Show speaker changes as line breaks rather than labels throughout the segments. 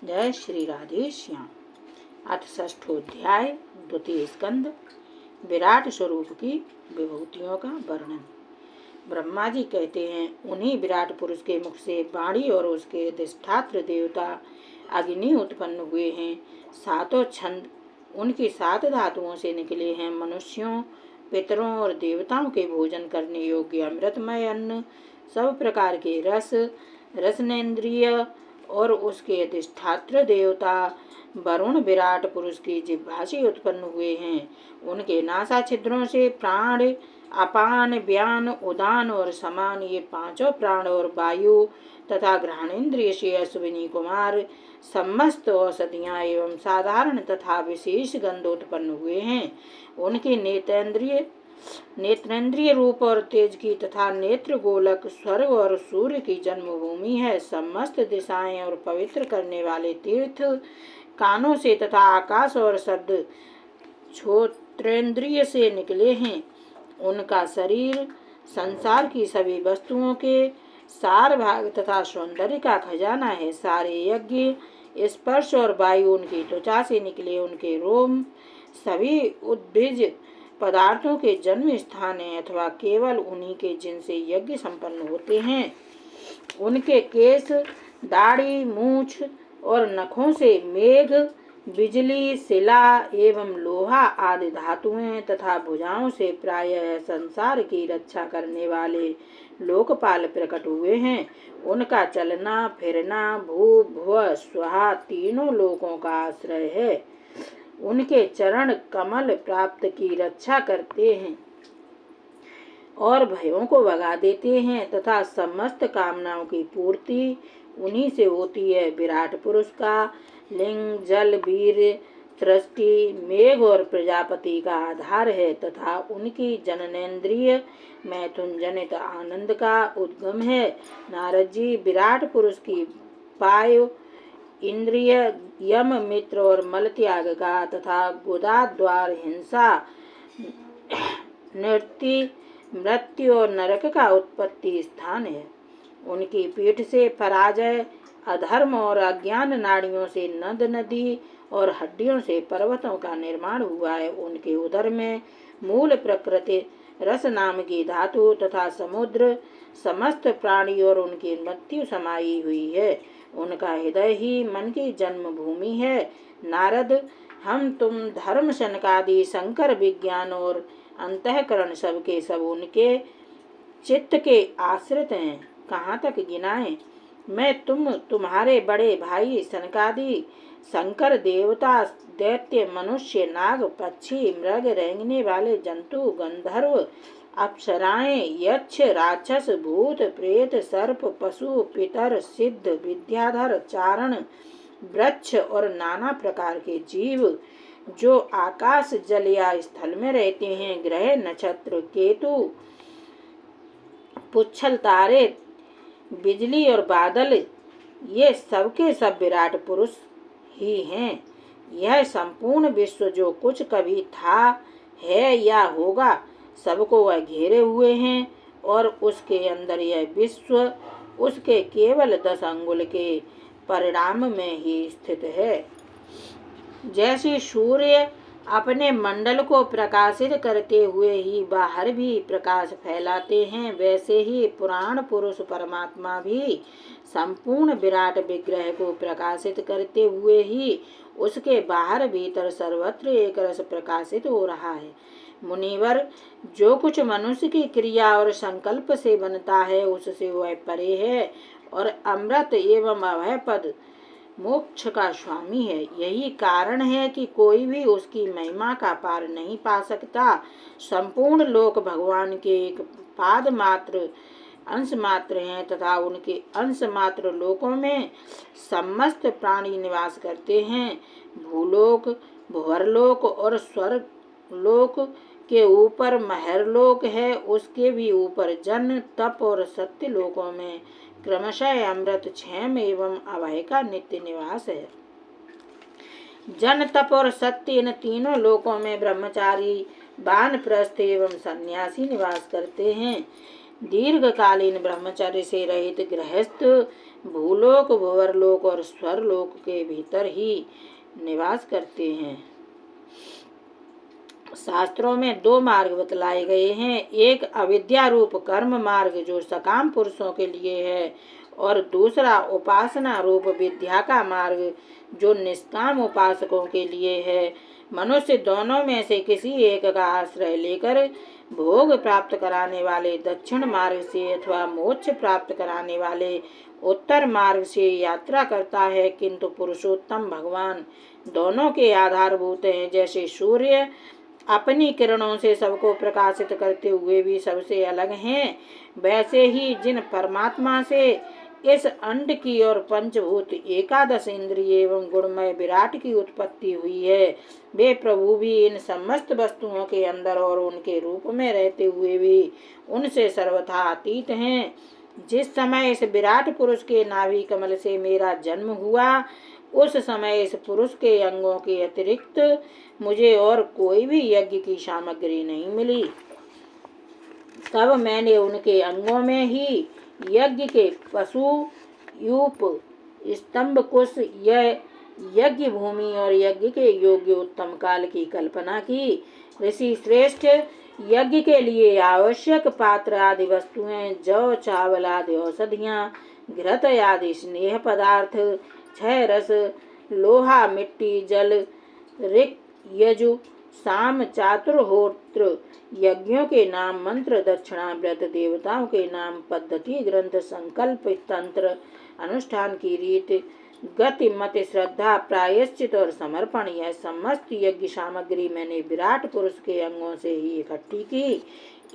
जय श्री राधे श्याम। अथ षष्ठोध्याय, द्वितीय स्कंद, विराट स्वरूप की विभूतियों का वर्णन। ब्रह्मा जी कहते हैं, उन्हीं विराट पुरुष के मुख से वाणी और उसके अधिष्ठात्र देवता अग्नि उत्पन्न हुए हैं। सातों छंद उनकी 7 धातुओं से निकले हैं। मनुष्यों, पितरों और देवताओं के भोजन करने योग्य अमृतमय अन्न, सब प्रकार के रस, रसनेन्द्रिय और उसके अधिष्ठात्र देवता वरुण विराट पुरुष की जिह्वा से उत्पन्न हुए हैं। उनके नासा छिद्रों से प्राण, अपान, व्यान, उदान और समान, ये 5 प्राण और वायु तथा घ्राणेन्द्रिय से अश्विनी कुमार, समस्त औषधियाँ एवं साधारण तथा विशेष गंध उत्पन्न हुए हैं। उनके नेत्रेंद्रिय रूप और तेज की तथा नेत्र गोलक स्वर्ग और सूर्य की जन्मभूमि है। समस्त दिशाएं और पवित्र करने वाले तीर्थ कानों से तथा आकाश और शब्द श्रोत्रेंद्रिय से निकले हैं। उनका शरीर संसार की सभी वस्तुओं के सार भाग तथा सौंदर्य का खजाना है। सारे यज्ञ, स्पर्श और वायु उनकी त्वचा से निकले। उनके रोम सभी उद्भिज पदार्थों के जन्म स्थान है अथवा केवल उन्हीं के जिनसे यज्ञ संपन्न होते हैं। उनके केश, दाढ़ी, मूछ और नखों से मेघ, बिजली, शिला एवं लोहा आदि धातुएं तथा भुजाओं से प्रायः संसार की रक्षा करने वाले लोकपाल प्रकट हुए हैं। उनका चलना फिरना भू भुव स्वहा तीनों लोकों का आश्रय है। उनके चरण कमल प्राप्त की रक्षा करते हैं और भयों को भगा देते हैं तथा समस्त कामनाओं की पूर्ति उन्हीं से होती है। विराट पुरुष का लिंग जल, वीर, सृष्टि, मेघ और प्रजापति का आधार है तथा उनकी जननेन्द्रिय मैथुन जनित आनंद का उद्गम है। नारद जी विराट पुरुष की पायु, इंद्रिय, यम, मित्र और मल त्याग का तथा गुदा द्वार, हिंसा, मृत्यु और नरक का उत्पत्ति स्थान है। उनकी पीठ से पराजय, अधर्म और अज्ञान, नाड़ियों से नद नदी और हड्डियों से पर्वतों का निर्माण हुआ है। उनके उदर में मूल प्रकृति रस नाम की धातु तथा समुद्र, समस्त प्राणी और उनकी मृत्यु समाई हुई है। उनका हृदय ही मन की जन्म भूमि है। नारद, हम तुम धर्म, शनकादि, शंकर, विज्ञान और अंतःकरण सब के सब उनके चित्त के आश्रित हैं। कहाँ तक गिनाएं? मैं तुम्हारे बड़े भाई सनकादि, शंकर, देवता, दैत्य, मनुष्य, नाग, पक्षी, मृग, रेंगने वाले जंतु, गंधर्व, अप्सराएं, यक्ष, राक्षस, भूत, प्रेत, सर्प, पशु, पितर, सिद्ध, विद्याधर, चारण, वृक्ष और नाना प्रकार के जीव जो आकाश, जल या स्थल में रहते हैं, ग्रह, नक्षत्र, केतु, पुच्छल, तारे, बिजली और बादल, ये सबके सब विराट पुरुष ही हैं। यह संपूर्ण विश्व जो कुछ कभी था, है या होगा, सबको वह घेरे हुए हैं और उसके अंदर यह विश्व उसके केवल 10 अंगुल के परिणाम में ही स्थित है। जैसे सूर्य अपने मंडल को प्रकाशित करते हुए ही बाहर भी प्रकाश फैलाते हैं, वैसे ही पुराण पुरुष परमात्मा भी संपूर्ण विराट विग्रह को प्रकाशित करते हुए ही उसके बाहर भीतर सर्वत्र एक रस प्रकाशित हो रहा है। मुनिवर, जो कुछ मनुष्य की क्रिया और संकल्प से बनता है उससे वह परे है और अमृत एवं अभय पद मोक्ष का स्वामी है। यही कारण है कि कोई भी उसकी महिमा का पार नहीं पा सकता। संपूर्ण लोक भगवान के एक पाद मात्र अंश मात्र हैं तथा उनके अंश मात्र लोकों में समस्त प्राणी निवास करते हैं। भूलोक, भुवरलोक और स्वर्गलोक के ऊपर महरलोक है। उसके भी ऊपर जन, तप और सत्य लोकों में क्रमशः अमृत, क्षेम एवं अभय का नित्य निवास है। जन, तप और सत्य, इन तीनों लोकों में ब्रह्मचारी, वानप्रस्थ एवं सन्यासी निवास करते हैं। दीर्घकालीन ब्रह्मचर्य से रहित गृहस्थ भूलोक, भुवरलोक और स्वरलोक के भीतर ही निवास करते हैं। शास्त्रों में दो मार्ग बतलाए गए हैं, एक अविद्या रूप कर्म मार्ग जो सकाम पुरुषों के लिए है, और दूसरा उपासना रूप विद्या का मार्ग जो निष्काम उपासकों के लिए है। मनुष्य दोनों में से किसी एक का आश्रय लेकर भोग प्राप्त कराने वाले दक्षिण मार्ग से अथवा मोक्ष प्राप्त कराने वाले उत्तर मार्ग से यात्रा करता है, किंतु पुरुषोत्तम भगवान दोनों के आधारभूत हैं। जैसे सूर्य अपनी किरणों से सबको प्रकाशित करते हुए भी सबसे अलग हैं, वैसे ही जिन परमात्मा से इस अंड की और पंचभूत एकादश इंद्रिय एवं गुणमय विराट की उत्पत्ति हुई है, वे प्रभु भी इन समस्त वस्तुओं के अंदर और उनके रूप में रहते हुए भी उनसे सर्वथा अतीत हैं। जिस समय इस विराट पुरुष के नाभि कमल से मेरा जन्म हुआ, उस समय इस पुरुष के अंगों के अतिरिक्त मुझे और कोई भी यज्ञ की सामग्री नहीं मिली। तब मैंने उनके अंगों में ही यज्ञ के पशु यूप स्तंभ कुश यह यज्ञ भूमि और यज्ञ के योग्य उत्तम काल की कल्पना की। ऋषि श्रेष्ठ, यज्ञ के लिए आवश्यक पात्र आदि वस्तुएं जौ चावल आदि औषधियाँ, घृत आदि स्नेह पदार्थ, छह रस, लोहा, मिट्टी, जल, ऋक्, यजु, साम, चातुर्होत्र, यज्ञों के नाम, मंत्र, दक्षिणा, व्रत, देवताओं के नाम, पद्धति, ग्रंथ, संकल्प, तंत्र, अनुष्ठान की रीत, गति, मत, श्रद्धा, प्रायश्चित और समर्पण, यह समस्त यज्ञ सामग्री मैंने विराट पुरुष के अंगों से ही इकट्ठी की।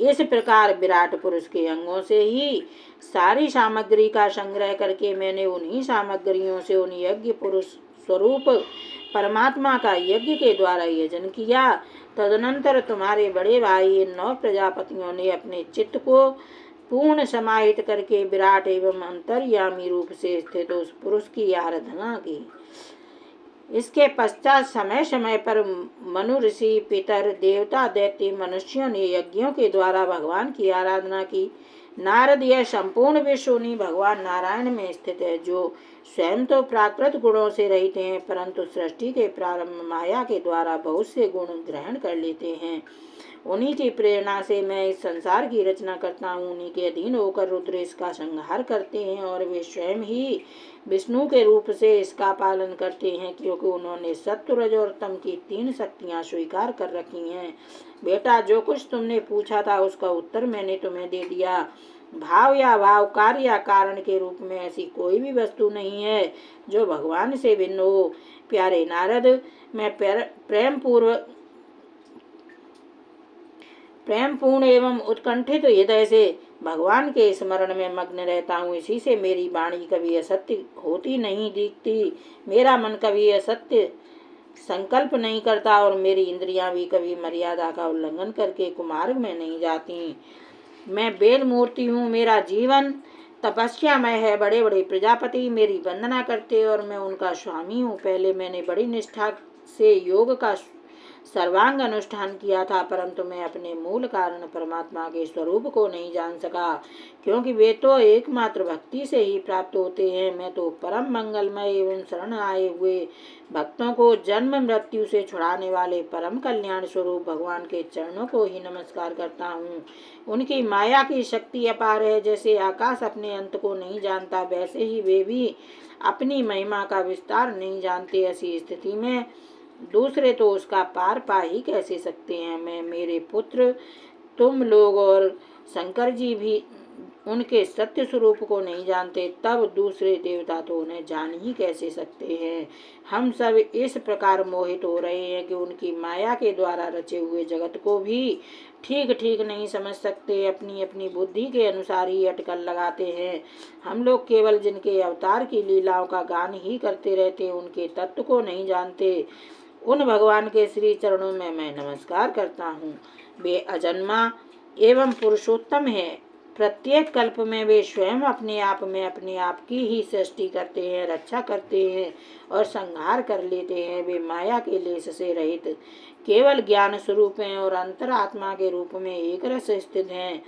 इस प्रकार विराट पुरुष के अंगों से ही सारी सामग्री का संग्रह करके मैंने उन्हीं सामग्रियों से उन यज्ञ पुरुष स्वरूप परमात्मा का यज्ञ के द्वारा यजन किया। तदनंतर तुम्हारे बड़े भाई इन 9 प्रजापतियों ने अपने चित्त को पूर्ण समाहित करके विराट एवं अंतर्यामी रूप से स्थित उस पुरुष की आराधना की। इसके पश्चात समय समय पर मनु ऋषि, पितर, देवता, दैत्य, मनुष्यों ने यज्ञों के द्वारा भगवान की आराधना की। नारद, यह संपूर्ण विश्व उन्हीं भगवान नारायण में स्थित है, जो स्वयं तो प्राकृत गुणों से रहित हैं, परंतु सृष्टि के प्रारंभ माया के द्वारा बहुत से गुण ग्रहण कर लेते हैं। उन्हीं की प्रेरणा से मैं इस संसार की रचना करता हूँ। उन्हीं के अधीन होकर रुद्र इसका संहार करते हैं और वे स्वयं ही विष्णु के रूप से इसका पालन करते हैं, क्योंकि उन्होंने सत्व, रज और तम की 3 शक्तियाँ स्वीकार कर रखी हैं। बेटा, जो कुछ तुमने पूछा था उसका उत्तर मैंने तुम्हें दे दिया। भाव या भाव, कार्य या कारण के रूप में ऐसी कोई भी वस्तु नहीं है जो भगवान से भिन्न हो। प्यारे नारद, मैं प्रेम पूर्ण एवं उत्कंठित हृदय से भगवान के स्मरण में मग्न रहता हूँ। इसी से मेरी वाणी कभी असत्य होती नहीं दिखती, मेरा मन कभी असत्य संकल्प नहीं करता और मेरी इंद्रियां भी कभी मर्यादा का उल्लंघन करके कुमार्ग में नहीं जाती। मैं वेद मूर्ति हूँ, मेरा जीवन तपस्यामय है। बड़े बड़े प्रजापति मेरी वंदना करते और मैं उनका स्वामी हूँ। पहले मैंने बड़ी निष्ठा से योग का सर्वांग अनुष्ठान किया था, परंतु मैं अपने मूल कारण परमात्मा के स्वरूप को नहीं जान सका, क्योंकि वे तो एकमात्र भक्ति से ही प्राप्त होते हैं। मैं तो परम मंगलमय एवं शरण आए हुए भक्तों को जन्म मृत्यु से छुड़ाने वाले परम कल्याण स्वरूप भगवान के चरणों को ही नमस्कार करता हूँ। उनकी माया की शक्ति अपार है। जैसे आकाश अपने अंत को नहीं जानता, वैसे ही वे भी अपनी महिमा का विस्तार नहीं जानते। ऐसी स्थिति में दूसरे तो उसका पार पा ही कैसे सकते हैं। मैं, मेरे पुत्र, तुम लोग और शंकर जी भी उनके सत्य स्वरूप को नहीं जानते, तब दूसरे देवता तो उन्हें जान ही कैसे सकते हैं। हम सब इस प्रकार मोहित हो रहे हैं कि उनकी माया के द्वारा रचे हुए जगत को भी ठीक ठीक नहीं समझ सकते। अपनी अपनी बुद्धि के अनुसार ही अटकल लगाते हैं। हम लोग केवल जिनके अवतार की लीलाओं का गान ही करते रहते हैं, उनके तत्व को नहीं जानते। उन भगवान के श्री चरणों में मैं नमस्कार करता हूँ। वे अजन्मा एवं पुरुषोत्तम है। प्रत्येक कल्प में वे स्वयं अपने आप की ही सृष्टि करते हैं, रक्षा करते हैं और संहार कर लेते हैं। वे माया के लेस से रहित केवल ज्ञान स्वरूप हैं और अंतरात्मा के रूप में एक रस स्थित हैं।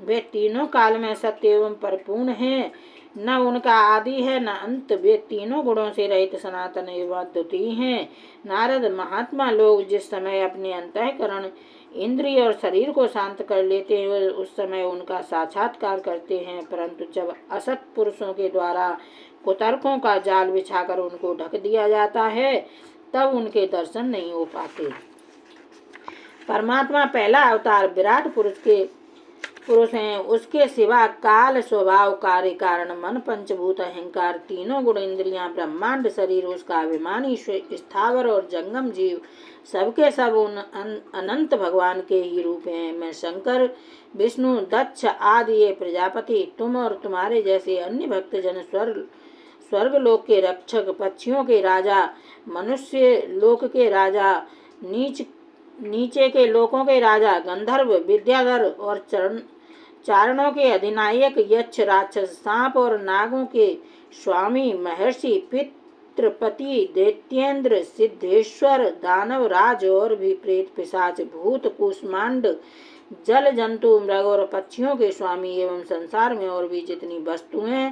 वे तीनों काल में सत्य एवं परिपूर्ण हैं। न उनका आदि है न अंत। वे तीनों गुणों से रहित सनातन एवं अद्वितीय हैं। नारद, महात्मा लोग जिस समय अपने अंतःकरण, इंद्रिय और शरीर को शांत कर लेते हैं उस समय उनका साक्षात्कार करते हैं, परंतु जब असत पुरुषों के द्वारा कुतर्कों का जाल बिछाकर उनको ढक दिया जाता है तब उनके दर्शन नहीं हो पाते। परमात्मा पहला अवतार विराट पुरुष हैं। उसके सिवा काल, स्वभाव, कार्य, कारण, मन, पंचभूत, अहंकार, तीनों गुण, इंद्रियां, ब्रह्मांड, शरीर, उसका अभिमानी स्थावर और जंगम जीव सबके सब उन अनंत भगवान के ही रूप हैं। मैं शंकर, विष्णु, दक्ष आदि ये प्रजापति, तुम और तुम्हारे जैसे अन्य भक्तजन, स्वर्ग लोक के रक्षक, पक्षियों के राजा, मनुष्य लोक के राजा, नीचे के लोकों के राजा, गंधर्व, विद्याधर और चारणों के अधिनायक, यक्ष, राक्षस, सांप और नागों के स्वामी, महर्षि, पितृपति, दैत्येंद्र, सिद्धेश्वर, दानव राज और भी प्रेत, पिशाच, भूत, कूष्मांड, जल जंतु, मृग और पक्षियों के स्वामी एवं संसार में और भी जितनी वस्तुएं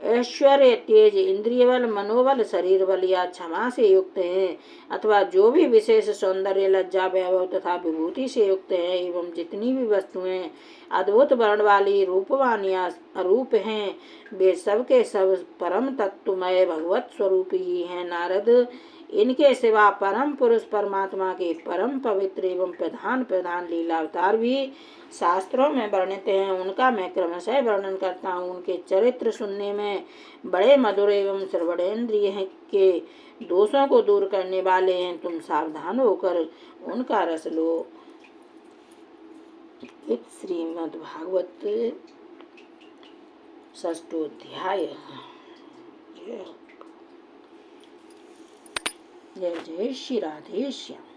ऐश्वर्य, तेज, इंद्रिय बल, मनोबल, शरीर बल या क्षमा से युक्त हैं अथवा जो भी विशेष सौंदर्य, लज्जा, वैभव तथा विभूति से युक्त है एवं जितनी भी वस्तुएं अद्भुत वर्ण वाली, रूपवान या अरूप हैं, वे सब के सब परम तत्वमय भगवत स्वरूप ही हैं। नारद, इनके सिवा परम पुरुष परमात्मा के परम पवित्र एवं प्रधान लीला अवतार भी शास्त्रों में वर्णित हैं। उनका मैं क्रमशः वर्णन करता हूँ। उनके चरित्र सुनने में बड़े मधुर एवं श्रवणेन्द्रिय के दोषों को दूर करने वाले हैं। तुम सावधान होकर उनका रस लो। श्रीमद्भागवत षष्ठोध्याय। जय जय श्री राधे श्याम।